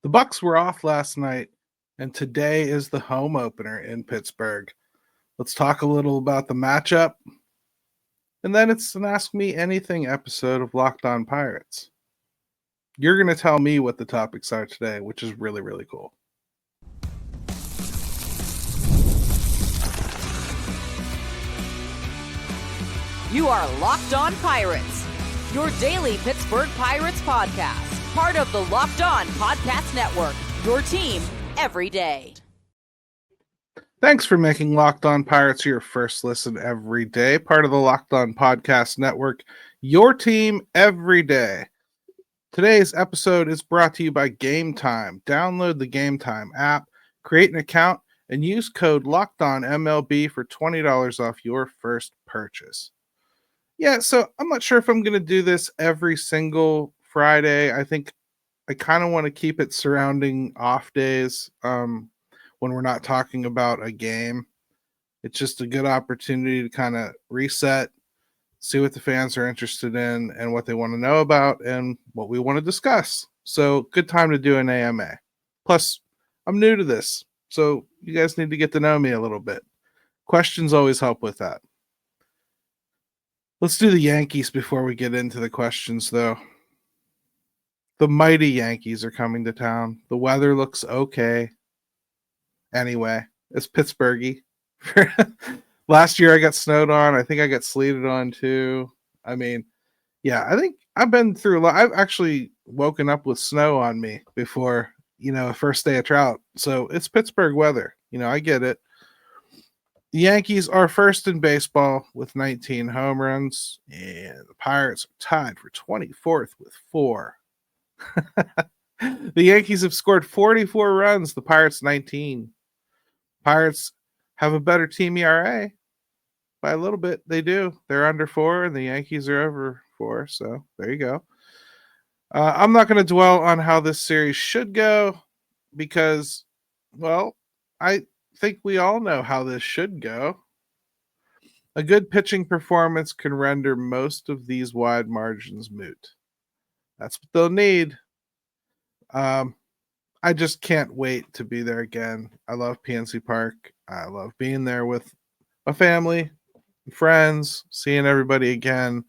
The Bucks were off last night, and today is the home opener in Pittsburgh. Let's talk a little about the matchup, and then it's an Ask Me Anything episode of Locked On Pirates. You're going to tell me what the topics are today, which is really, really cool. You are Locked On Pirates, your daily Pittsburgh Pirates podcast, part of the Locked On Podcast Network, your team every day. Thanks for making Locked On Pirates your first listen every day, part of the Locked On Podcast Network, your team every day. Today's episode is brought to you by Game Time. Download the Game Time app, create an account, and use code LOCKEDONMLB for $20 off your first purchase. Yeah, so I'm not sure if I'm going to do this every single Friday. I think I kind of want to keep it surrounding off days when we're not talking about a game. It's just a good opportunity to kind of reset, see what the fans are interested in and what they want to know about and what we want to discuss. So good time to do an AMA. Plus, I'm new to this, so you guys need to get to know me a little bit. Questions always help with that. Let's do the Yankees before we get into the questions, though. The mighty Yankees are coming to town. The weather looks okay. Anyway, it's Pittsburghy. Last year I got snowed on. I think I got sleeted on too. I mean, yeah, I think I've been through a lot. I've actually woken up with snow on me before, first day of trout. So it's Pittsburgh weather. I get it. The Yankees are first in baseball with 19 home runs, and the Pirates are tied for 24th with 4. The Yankees have scored 44 runs, the Pirates 19. Pirates have a better team ERA by a little bit. They do. They're under 4, and the Yankees are over 4, so there you go. I'm not going to dwell on how this series should go because, well, I think we all know how this should go. A good pitching performance can render most of these wide margins moot. That's what they'll need. I just can't wait to be there again. I love PNC Park. I love being there with my family, friends, seeing everybody again.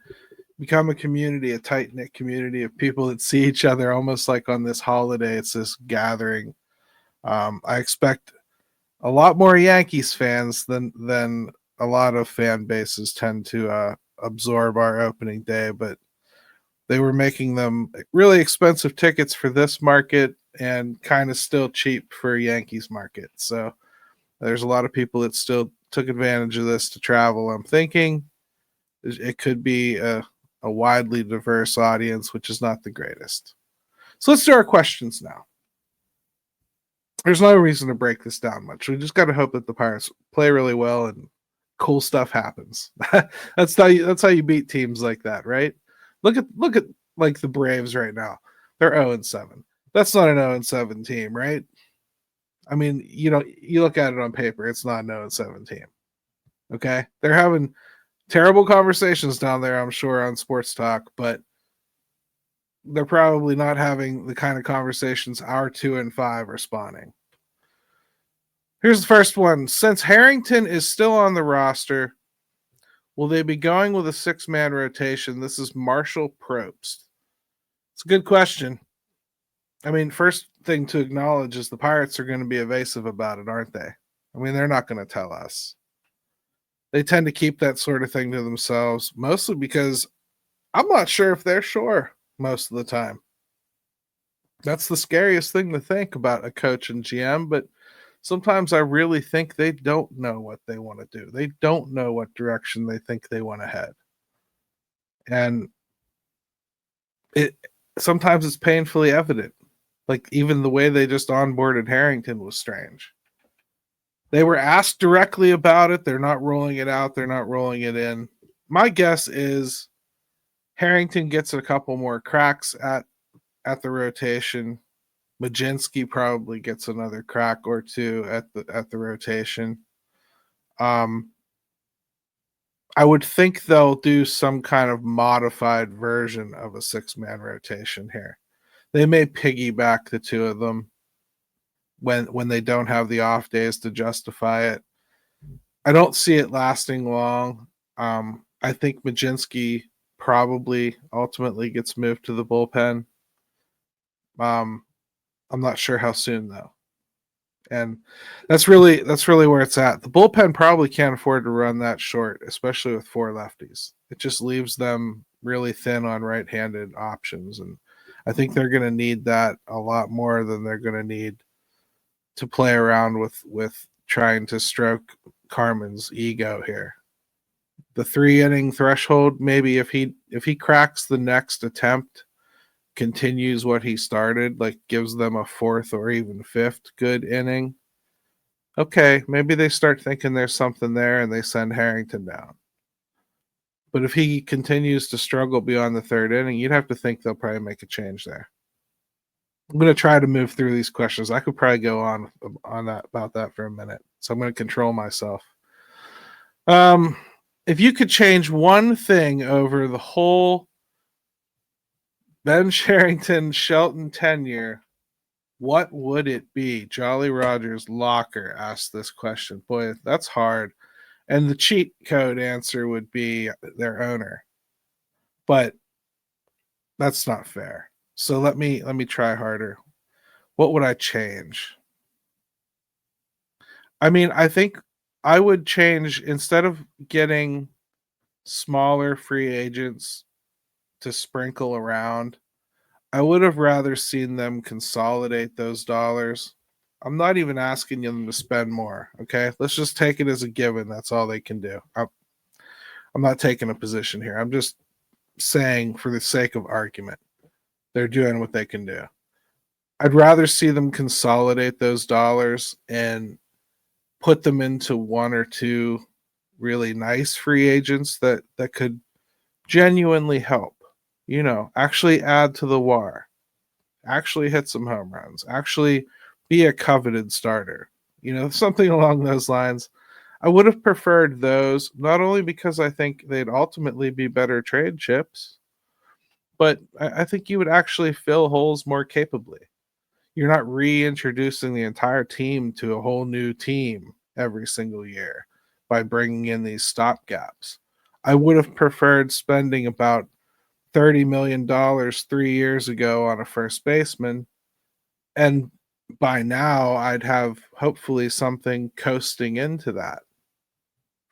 Become a community, a tight-knit community of people that see each other almost like on this holiday. It's this gathering. I expect a lot more Yankees fans than a lot of fan bases tend to absorb our opening day, but they were making them really expensive tickets for this market and kind of still cheap for Yankees market. So there's a lot of people that still took advantage of this to travel. I'm thinking it could be a widely diverse audience, which is not the greatest. So let's do our questions now. There's no reason to break this down much. We just got to hope that the Pirates play really well and cool stuff happens. That's how you beat teams like that, right? Look at like the Braves right now. They're 0-7. That's not an 0-7 team, right? I mean, you look at it on paper, it's not an 0-7 team. Okay? They're having terrible conversations down there, I'm sure, on Sports Talk, but they're probably not having the kind of conversations our 2-5 are spawning. Here's the first one. Since Harrington is still on the roster, will they be going with a 6-man rotation? This is Marshall Probst. It's a good question. I mean, first thing to acknowledge is the Pirates are going to be evasive about it, aren't they? I mean, they're not going to tell us. They tend to keep that sort of thing to themselves, mostly because I'm not sure if they're sure most of the time. That's the scariest thing to think about a coach and GM, but sometimes I really think they don't know what they want to do. They don't know what direction they think they want to head. And sometimes it's painfully evident. Like even the way they just onboarded Harrington was strange. They were asked directly about it. They're not rolling it out. They're not rolling it in. My guess is Harrington gets a couple more cracks at the rotation. Majinski probably gets another crack or two at the rotation. I would think they'll do some kind of modified version of a 6-man rotation here. They may piggyback the two of them when they don't have the off days to justify it. I don't see it lasting long. I think Majinski probably ultimately gets moved to the bullpen. I'm not sure how soon though. And that's really where it's at. The bullpen probably can't afford to run that short, especially with 4 lefties. It just leaves them really thin on right-handed options, and I think they're going to need that a lot more than they're going to need to play around with trying to stroke Carmen's ego here. The 3-inning threshold, maybe if he cracks the next attempt, continues what he started, like gives them a 4th or even 5th good inning, okay, maybe they start thinking there's something there and they send Harrington down. But if he continues to struggle beyond the 3rd inning, you'd have to think they'll probably make a change there. I'm going to try to move through these questions. I could probably go on that about that for a minute, so I'm going to control myself. If you could change one thing over the whole Ben Cherington Shelton tenure, what would it be? Jolly Rogers Locker asked this question. Boy, that's hard. And the cheat code answer would be their owner. But that's not fair. So let me try harder. What would I change? I mean, I think I would change, instead of getting smaller free agents to sprinkle around, I would have rather seen them consolidate those dollars. I'm not even asking them to spend more, okay? Let's just take it as a given. That's all they can do. I'm not taking a position here. I'm just saying, for the sake of argument, they're doing what they can do. I'd rather see them consolidate those dollars and put them into 1 or 2 really nice free agents that could genuinely help. Actually add to the WAR, actually hit some home runs, actually be a coveted starter, something along those lines. I would have preferred those, not only because I think they'd ultimately be better trade chips, but I think you would actually fill holes more capably. You're not reintroducing the entire team to a whole new team every single year by bringing in these stopgaps. I would have preferred spending about $30 million 3 years ago on a first baseman, and by now I'd have hopefully something coasting into that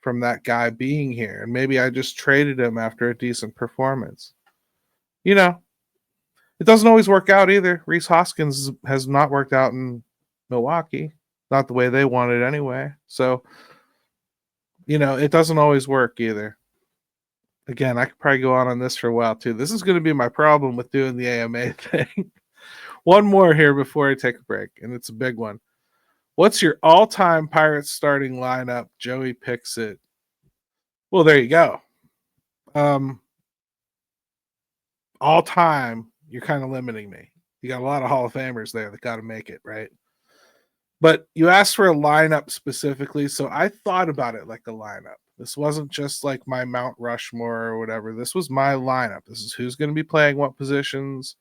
from that guy being here, and maybe I just traded him after a decent performance. It doesn't always work out either. Rhys Hoskins has not worked out in Milwaukee, not the way they wanted anyway. So, it doesn't always work either. Again, I could probably go on this for a while too. This is going to be my problem with doing the AMA thing. One more here before I take a break, and it's a big one. What's your all-time Pirates starting lineup? Joey picks it. Well, there you go. All-time, you're kind of limiting me. You got a lot of Hall of Famers there that got to make it, right? But you asked for a lineup specifically, so I thought about it like a lineup. This wasn't just like my Mount Rushmore or whatever. This was my lineup. This is who's going to be playing what positions,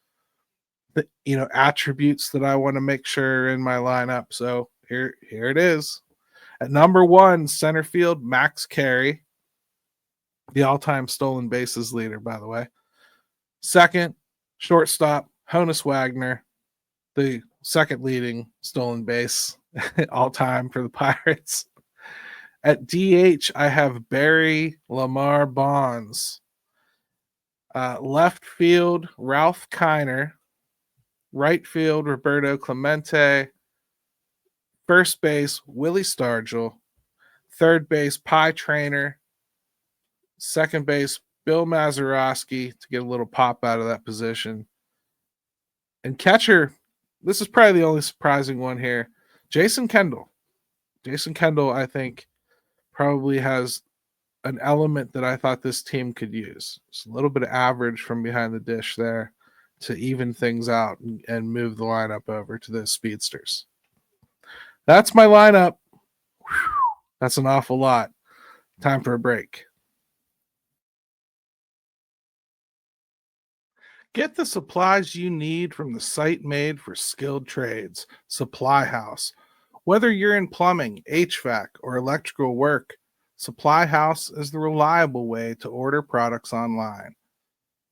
the attributes that I want to make sure in my lineup. So here it is. At number 1, center field, Max Carey, the all-time stolen bases leader, by the way. Second, shortstop, Honus Wagner, the second leading stolen base all time for the Pirates. At DH, I have Barry Lamar Bonds. Left field, Ralph Kiner. Right field, Roberto Clemente. First base, Willie Stargell. Third base, Pie Trainer. Second base, Bill Mazeroski, to get a little pop out of that position. And catcher, this is probably the only surprising one here, Jason Kendall. Jason Kendall, I think, probably has an element that I thought this team could use. It's a little bit of average from behind the dish there to even things out and move the lineup over to the speedsters. That's my lineup. Whew, that's an awful lot. Time for a break. Get the supplies you need from the site made for skilled trades, Supply House. Whether you're in plumbing, HVAC, or electrical work, Supply House is the reliable way to order products online.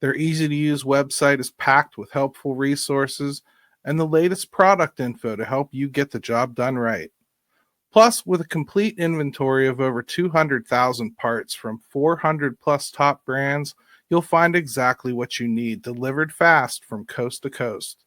Their easy to use website is packed with helpful resources and the latest product info to help you get the job done right. Plus, with a complete inventory of over 200,000 parts from 400 plus top brands, you'll find exactly what you need delivered fast from coast to coast.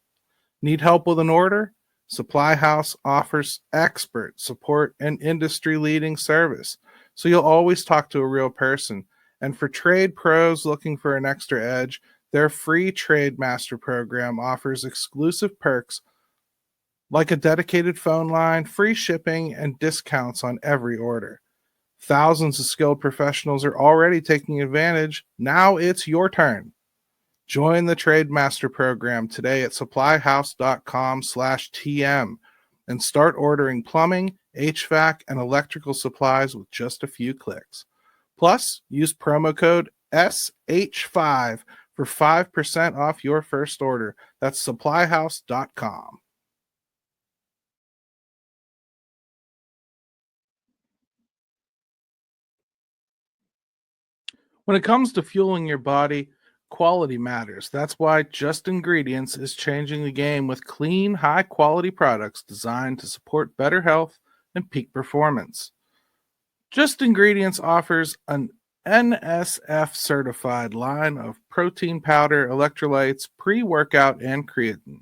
Need help with an order? Supply House offers expert support and industry leading service, so you'll always talk to a real person. And for trade pros looking for an extra edge, their free Trade Master program offers exclusive perks like a dedicated phone line, free shipping, and discounts on every order. Thousands of skilled professionals are already taking advantage. Now it's your turn. Join the Trade Master program today at supplyhouse.com/TM and start ordering plumbing, HVAC, and electrical supplies with just a few clicks. Plus, use promo code SH5 for 5% off your first order. That's supplyhouse.com. When it comes to fueling your body, quality matters. That's why Just Ingredients is changing the game with clean, high quality products designed to support better health and peak performance. Just Ingredients offers an NSF certified line of protein powder, electrolytes, pre workout, and creatine,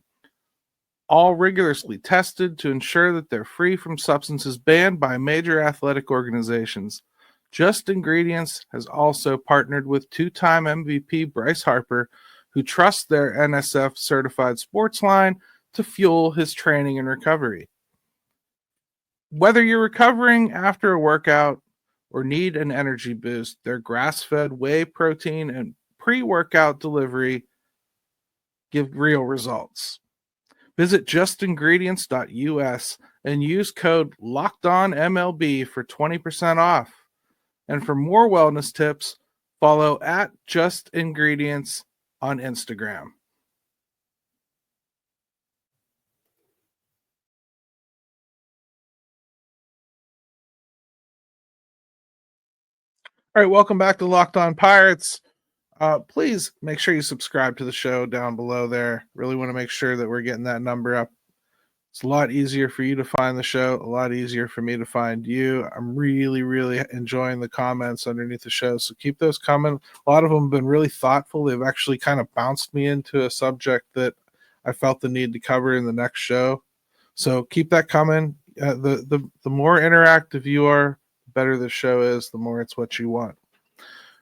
all rigorously tested to ensure that they're free from substances banned by major athletic organizations. Just Ingredients has also partnered with two-time MVP Bryce Harper, who trusts their NSF certified sports line to fuel his training and recovery. Whether you're recovering after a workout or need an energy boost, their grass-fed whey protein and pre-workout delivery give real results. Visit justingredients.us and use code LOCKEDONMLB for 20% off. And for more wellness tips, follow at Just Ingredients on Instagram. All right, welcome back to Locked On Pirates. Please make sure you subscribe to the show down below there. Really want to make sure that we're getting that number up. It's a lot easier for you to find the show, a lot easier for me to find you. I'm really, really enjoying the comments underneath the show, so keep those coming. A lot of them have been really thoughtful. They've actually kind of bounced me into a subject that I felt the need to cover in the next show. So keep that coming. The more interactive you are, the better the show is, the more it's what you want.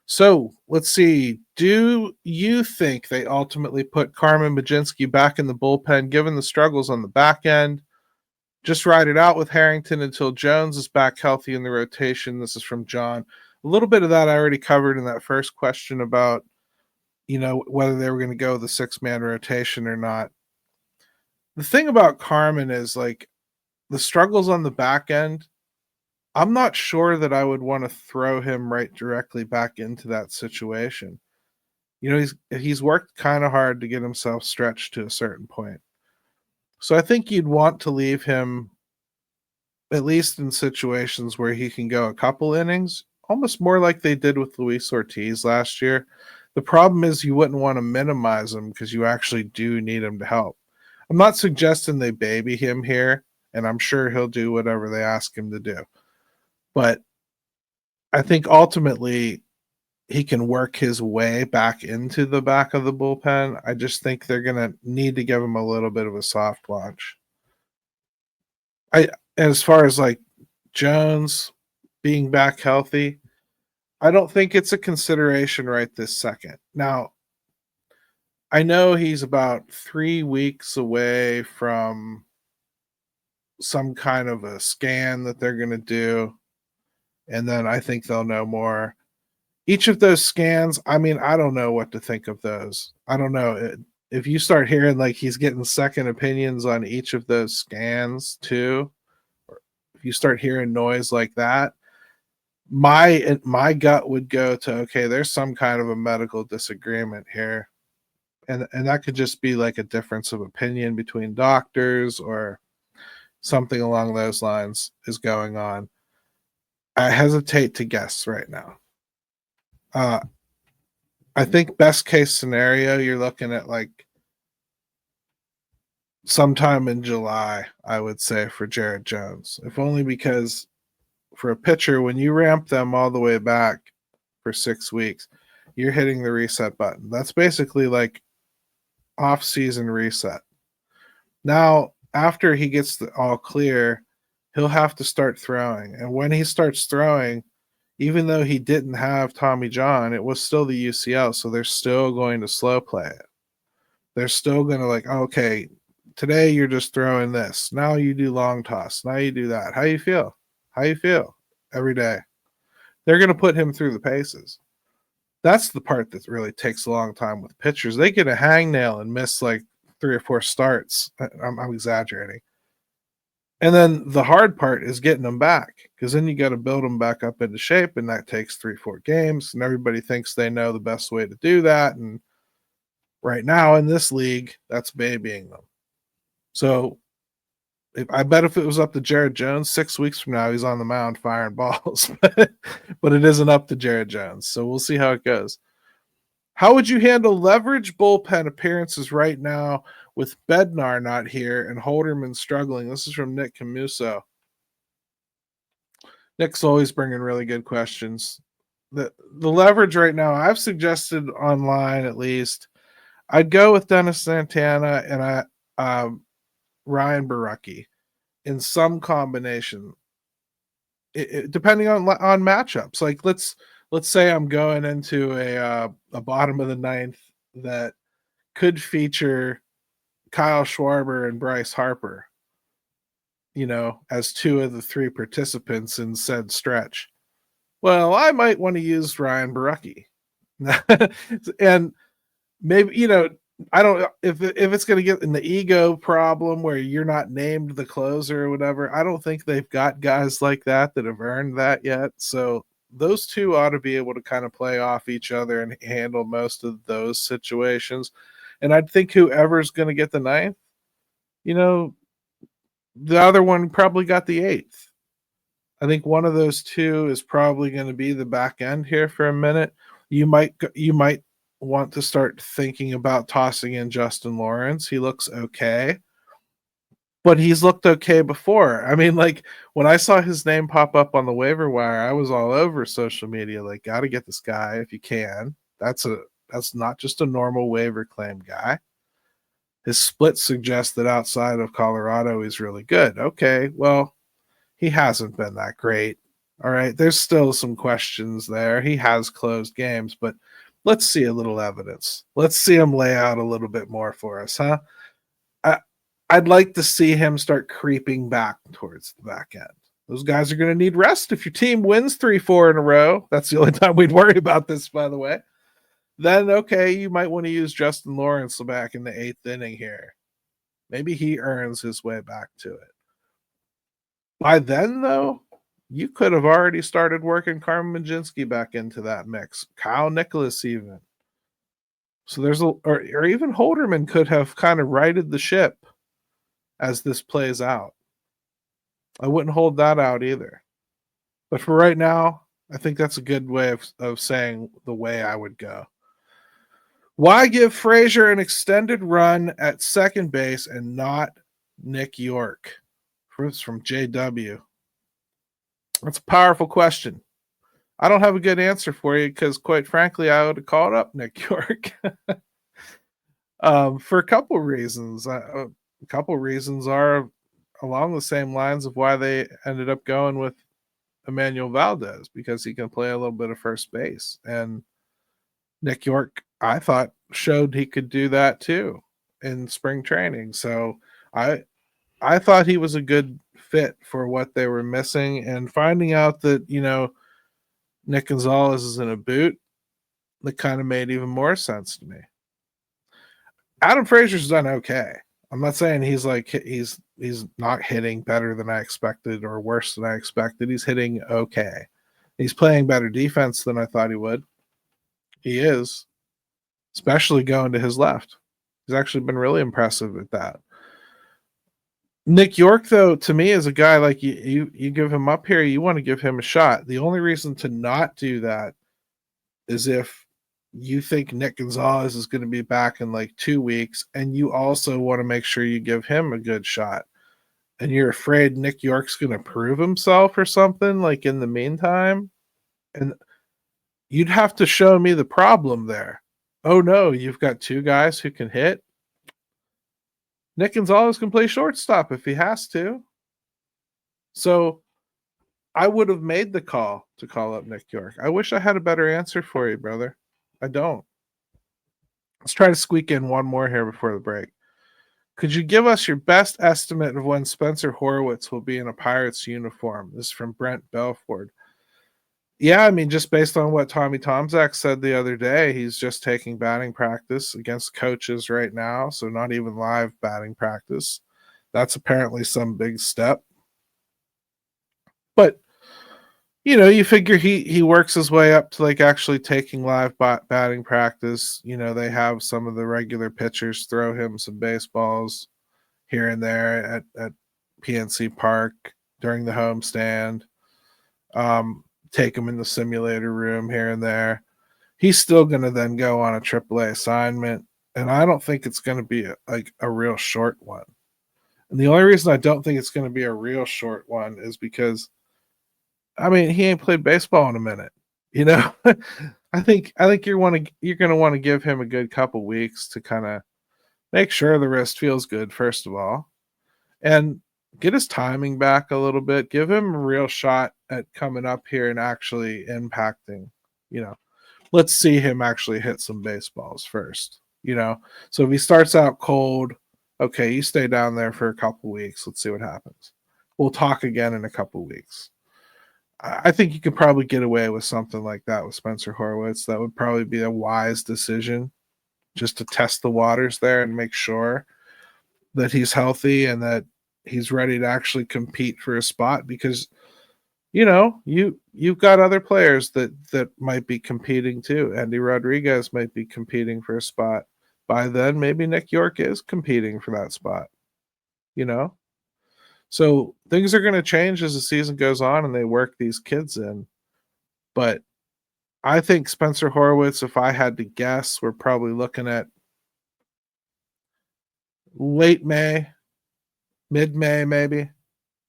So let's see. Do you think they ultimately put Carmen Mlodzinski back in the bullpen given the struggles on the back end? Just ride it out with Harrington until Jones is back healthy in the rotation. This is from John. A little bit of that I already covered in that first question about, whether they were going to go the 6-man rotation or not. The thing about Carmen is like the struggles on the back end. I'm not sure that I would want to throw him right directly back into that situation. He's worked kind of hard to get himself stretched to a certain point. So I think you'd want to leave him at least in situations where he can go a couple innings, almost more like they did with Luis Ortiz last year. The problem is you wouldn't want to minimize him because you actually do need him to help. I'm not suggesting they baby him here, and I'm sure he'll do whatever they ask him to do. But I think ultimately he can work his way back into the back of the bullpen. I just think they're going to need to give him a little bit of a soft launch. As far as like Jones being back healthy, I don't think it's a consideration right this second. Now, I know he's about 3 weeks away from some kind of a scan that they're going to do. And then I think they'll know more. Each of those scans, I don't know what to think of those. I don't know. If you start hearing like he's getting second opinions on each of those scans too, or if you start hearing noise like that, my gut would go to, okay, there's some kind of a medical disagreement here. And that could just be like a difference of opinion between doctors or something along those lines is going on. I hesitate to guess right now. I think best case scenario, you're looking at like sometime in July, I would say, for Jared Jones. If only because for a pitcher, when you ramp them all the way back for 6 weeks, you're hitting the reset button. That's basically like off-season reset. Now, after he gets the all clear, he'll have to start throwing. And when he starts throwing, even though he didn't have Tommy John, it was still the UCL, so they're still going to slow play it. They're still going to like, okay, today you're just throwing this. Now you do long toss. Now you do that. How you feel? How you feel? Every day. They're going to put him through the paces. That's the part that really takes a long time with pitchers. They get a hangnail and miss like 3 or 4 starts. I'm exaggerating. And then the hard part is getting them back, because then you got to build them back up into shape, and that takes 3-4 games, and everybody thinks they know the best way to do that. And right now in this league, that's babying them. So I bet if it was up to Jared Jones, 6 weeks from now, he's on the mound firing balls. But it isn't up to Jared Jones, so we'll see how it goes. How would you handle leverage bullpen appearances right now with Bednar not here and Holderman struggling? This is from Nick Camuso. Nick's always bringing really good questions. The leverage right now, I've suggested online at least, I'd go with Dennis Santana and Ryan Baracki in some combination, depending on matchups. Like let's say I'm going into a bottom of the ninth that could feature Kyle Schwarber and Bryce Harper, as 2 of the 3 participants in said stretch. Well, I might want to use Ryan Baracki. And maybe, I don't, if it's going to get in the ego problem where you're not named the closer or whatever, I don't think they've got guys like that have earned that yet. So those 2 ought to be able to kind of play off each other and handle most of those situations. And I'd think whoever's going to get the 9th, the other one probably got the 8th. I think one of those 2 is probably going to be the back end here for a minute. You might want to start thinking about tossing in Justin Lawrence. He looks okay, but he's looked okay before. I mean, like when I saw his name pop up on the waiver wire, I was all over social media, like, got to get this guy if you can. That's not just a normal waiver claim guy. His split suggests that outside of Colorado, he's really good. Okay, well, he hasn't been that great. All right, there's still some questions there. He has closed games, but let's see a little evidence. Let's see him lay out a little bit more for us, huh? I'd like to see him start creeping back towards the back end. Those guys are going to need rest. If your team wins 3-4 in a row, that's the only time we'd worry about this, by the way. Then, okay, you might want to use Justin Lawrence back in the 8th inning here. Maybe he earns his way back to it. By then, though, you could have already started working Carmen Mlodzinski back into that mix. Kyle Nicholas even. So there's or even Holderman could have kind of righted the ship as this plays out. I wouldn't hold that out either. But for right now, I think that's a good way of saying the way I would go. Why give Frazier an extended run at second base and not Nick York? It's from JW. That's a powerful question. I don't have a good answer for you because, quite frankly, I would have called up Nick York for a couple reasons. A couple reasons are along the same lines of why they ended up going with Emmanuel Valdez, because he can play a little bit of first base. And Nick York, I thought, showed he could do that too in spring training. So I thought he was a good fit for what they were missing. And finding out that, Nick Gonzalez is in a boot, that kind of made even more sense to me. Adam Frazier's done okay. I'm not saying he's not hitting better than I expected or worse than I expected. He's hitting okay. He's playing better defense than I thought he would. He is. especially going to his left. He's actually been really impressive at that. Nick York, though, to me, is a guy like you give him up here, you want to give him a shot. The only reason to not do that is if you think Nick Gonzalez is going to be back in like 2 weeks, and you also want to make sure you give him a good shot. And you're afraid Nick York's going to prove himself or something like in the meantime. And you'd have to show me the problem there. Oh no, you've got two guys who can hit. Nick Gonzalez can play shortstop if he has to. So I would have made the call to call up Nick York. I wish I had a better answer for you, brother. I don't. Let's try to squeak in one more here before the break. Could you give us your best estimate of when Spencer Horowitz will be in a Pirates uniform? This is from Brent Belford. Yeah, I mean, just based on what Tommy Tomczak said the other day, he's just taking batting practice against coaches right now, so not even live batting practice. That's apparently some big step. But, you know, you figure he works his way up to like actually taking live batting practice. You know, they have some of the regular pitchers throw him some baseballs here and there at PNC Park during the homestand. Take him in the simulator room here and there. He's still going to then go on a AAA assignment, and I don't think it's going to be a real short one. And the only reason I don't think it's going to be a real short one is because, I mean, he ain't played baseball in a minute. You know, I think you're going to want to give him a good couple weeks to kind of make sure the wrist feels good, first of all, and get his timing back a little bit. Give him a real shot at coming up here and actually impacting. You know, let's see him actually hit some baseballs first. You know, so if he starts out cold, okay, you stay down there for a couple weeks. Let's see what happens. We'll talk again in a couple weeks. I think you could probably get away with something like that with Spencer Horowitz. That would probably be a wise decision, just to test the waters there and make sure that he's healthy and that he's ready to actually compete for a spot, because, you know, you've got other players that might be competing too. Andy Rodriguez might be competing for a spot. By then, maybe Nick York is competing for that spot, you know? So things are going to change as the season goes on and they work these kids in. But I think Spencer Horowitz, if I had to guess, we're probably looking at late May, mid-May, maybe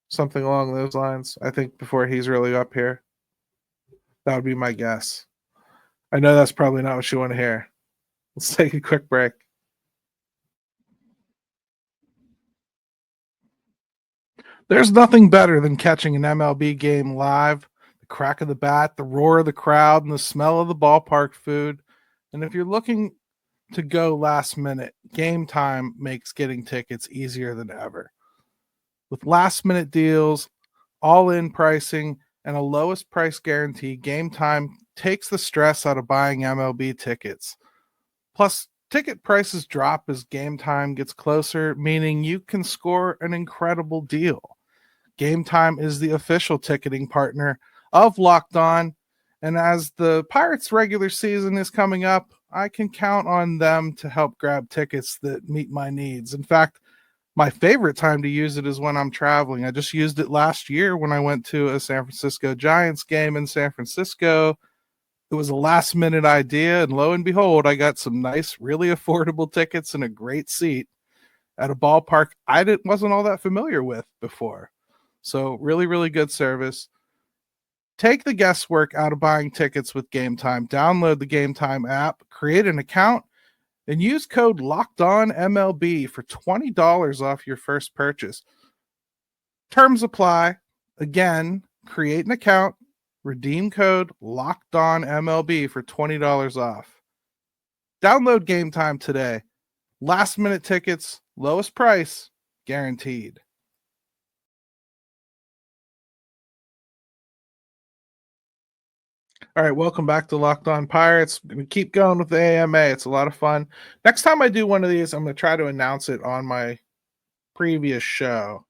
something along those lines. I think before he's really up here, that would be my guess. I know that's probably not what you want to hear. Let's take a quick break. There's nothing better than catching an MLB game live. The crack of the bat, the roar of the crowd, and the smell of the ballpark food. And if you're looking to go last minute, Game Time makes getting tickets easier than ever. With last minute deals, all-in pricing, and a lowest price guarantee, Game Time takes the stress out of buying MLB tickets. Plus, ticket prices drop as Game Time gets closer, meaning you can score an incredible deal. Game Time is the official ticketing partner of Locked On, and as the Pirates regular season is coming up, I can count on them to help grab tickets that meet my needs. In fact, my favorite time to use it is when I'm traveling. I just used it last year when I went to a San Francisco Giants game in San Francisco. It was a last minute idea, and lo and behold, I got some nice, really affordable tickets and a great seat at a ballpark I wasn't all that familiar with before. So really, really good service. Take the guesswork out of buying tickets with Game Time. Download the Game Time app, create an account, and use code LOCKEDONMLB for $20 off your first purchase. Terms apply. Again, create an account, redeem code LOCKEDONMLB for $20 off. Download Game Time today. Last minute tickets, lowest price, guaranteed. All right, welcome back to Locked On Pirates. I'm going to keep going with the AMA. It's a lot of fun. Next time I do one of these, I'm going to try to announce it on my previous show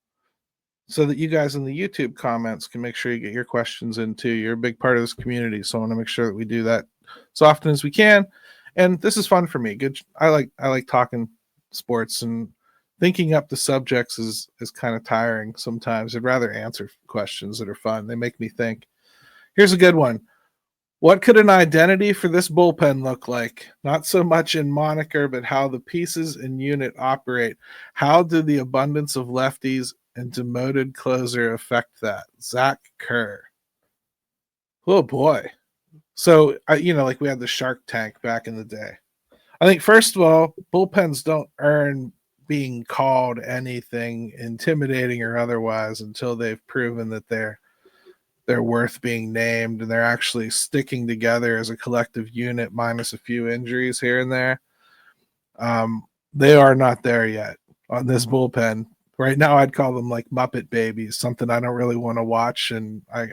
so that you guys in the YouTube comments can make sure you get your questions in too. You're a big part of this community, so I want to make sure that we do that as often as we can. And this is fun for me. Good. I like talking sports, and thinking up the subjects is kind of tiring sometimes. I'd rather answer questions that are fun. They make me think. Here's a good one. What could an identity for this bullpen look like? Not so much in moniker, but how the pieces and unit operate. How do the abundance of lefties and demoted closer affect that? Zach Kerr. Oh boy. So, like we had the Shark Tank back in the day. I think, first of all, bullpens don't earn being called anything intimidating or otherwise until they've proven that they're worth being named and they're actually sticking together as a collective unit minus a few injuries here and there. They are not there yet on this bullpen. Right now, I'd call them like Muppet babies, something I don't really want to watch, and I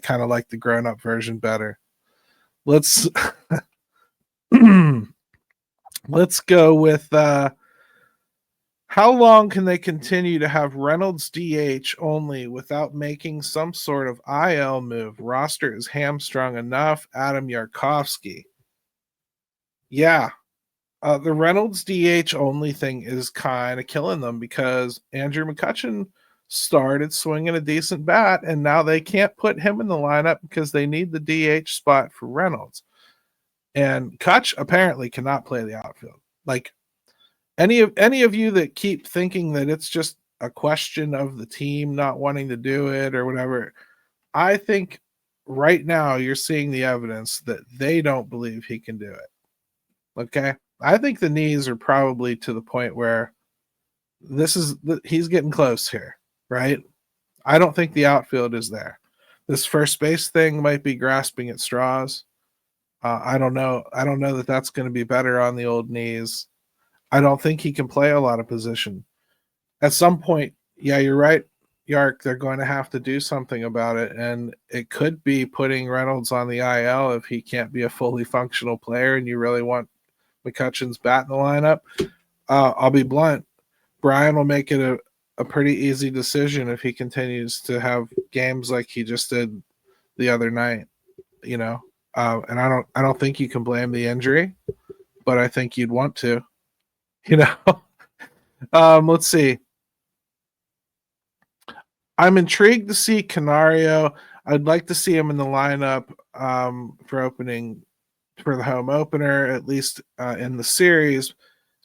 kind of like the grown-up version better. Let's let's go with how long can they continue to have Reynolds DH only without making some sort of IL move? Roster is hamstrung enough. Adam Yarkovsky. Yeah, the Reynolds DH only thing is kind of killing them because Andrew McCutchen started swinging a decent bat, and now they can't put him in the lineup because they need the DH spot for Reynolds. And Kutch apparently cannot play the outfield. Like, any of you that keep thinking that it's just a question of the team not wanting to do it or whatever, I think right now you're seeing the evidence that they don't believe he can do it. Okay? I think the knees are probably to the point where he's getting close here, right? I don't think the outfield is there. This first base thing might be grasping at straws. I don't know. I don't know that that's going to be better on the old knees. I don't think he can play a lot of position. At some point, yeah, you're right, Yark, they're going to have to do something about it, and it could be putting Reynolds on the IL if he can't be a fully functional player and you really want McCutchen's bat in the lineup. I'll be blunt. Brian will make it a pretty easy decision if he continues to have games like he just did the other night, and I don't think you can blame the injury, but I think you'd want to. Let's see. I'm intrigued to see Canario. I'd like to see him in the lineup for the home opener, at least in the series.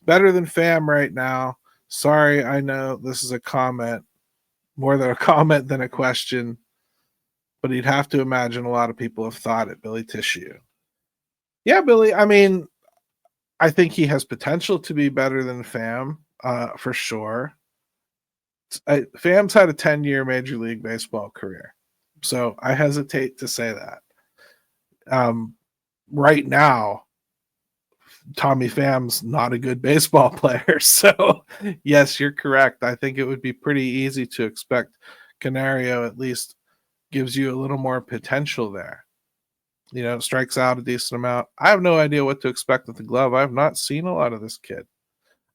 Better than Pham right now. Sorry, I know this is a comment, more than a comment than a question, but you'd have to imagine a lot of people have thought it, Billy Tissue. Yeah, Billy, I mean, I think he has potential to be better than Pham, for sure. Pham's had a 10-year Major League Baseball career, so I hesitate to say that. Right now, Tommy Pham's not a good baseball player, so yes, you're correct. I think it would be pretty easy to expect Canario at least gives you a little more potential there. Strikes out a decent amount. I have no idea what to expect with the glove. I have not seen a lot of this kid.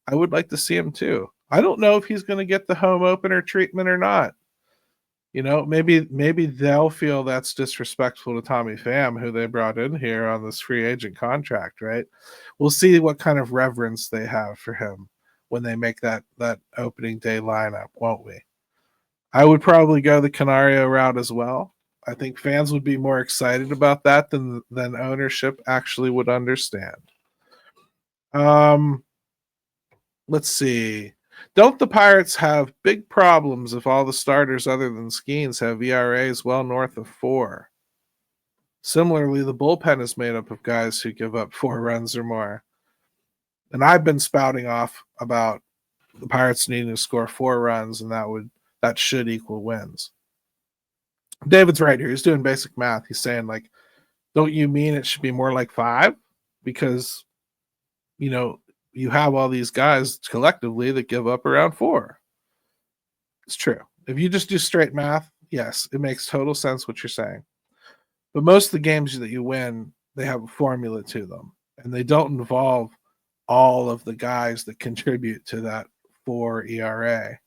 I would like to see him too. I don't know if he's going to get the home opener treatment or not. Maybe they'll feel that's disrespectful to Tommy Pham, who they brought in here on this free agent contract, right? We'll see what kind of reverence they have for him when they make that opening day lineup, won't we? I would probably go the Canario route as well. I think fans would be more excited about that than ownership actually would understand. Let's see. Don't the Pirates have big problems if all the starters other than Skeens have ERAs well north of 4? Similarly, the bullpen is made up of guys who give up 4 runs or more. And I've been spouting off about the Pirates needing to score 4 runs, and that should equal wins. David's right here. He's doing basic math. He's saying, like, don't you mean it should be more like 5? Because, you have all these guys collectively that give up around 4. It's true. If you just do straight math, yes, it makes total sense what you're saying. But most of the games that you win, they have a formula to them, and they don't involve all of the guys that contribute to that 4 ERA.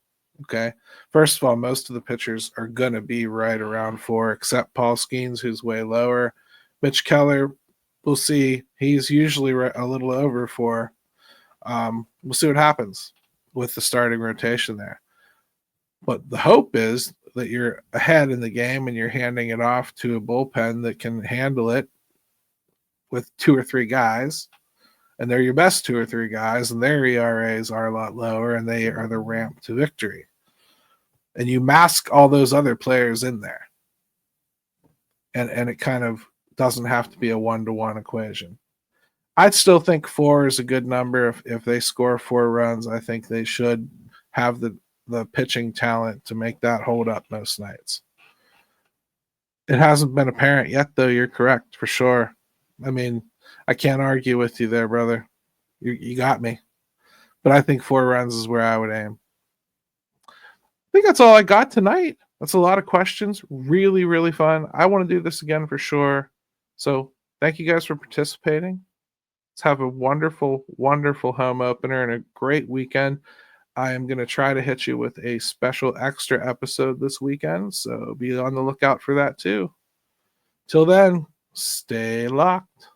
Okay. First of all, most of the pitchers are going to be right around 4, except Paul Skeens, who's way lower. Mitch Keller we'll see. He's usually a little over 4. We'll see what happens with the starting rotation there. But the hope is that you're ahead in the game and you're handing it off to a bullpen that can handle it with 2 or 3 guys. And they're your best 2 or 3 guys, and their ERAs are a lot lower, and they are the ramp to victory. And you mask all those other players in there. And it kind of doesn't have to be a 1-to-1 equation. I'd still think 4 is a good number. If they score 4 runs, I think they should have the pitching talent to make that hold up most nights. It hasn't been apparent yet, though. You're correct, for sure. I mean, I can't argue with you there, brother. You got me. But I think 4 runs is where I would aim. I think that's all I got tonight. That's a lot of questions. Really, really fun. I want to do this again for sure. So thank you guys for participating. Let's have a wonderful, wonderful home opener and a great weekend. I am going to try to hit you with a special extra episode this weekend, so be on the lookout for that too. Till then, stay locked.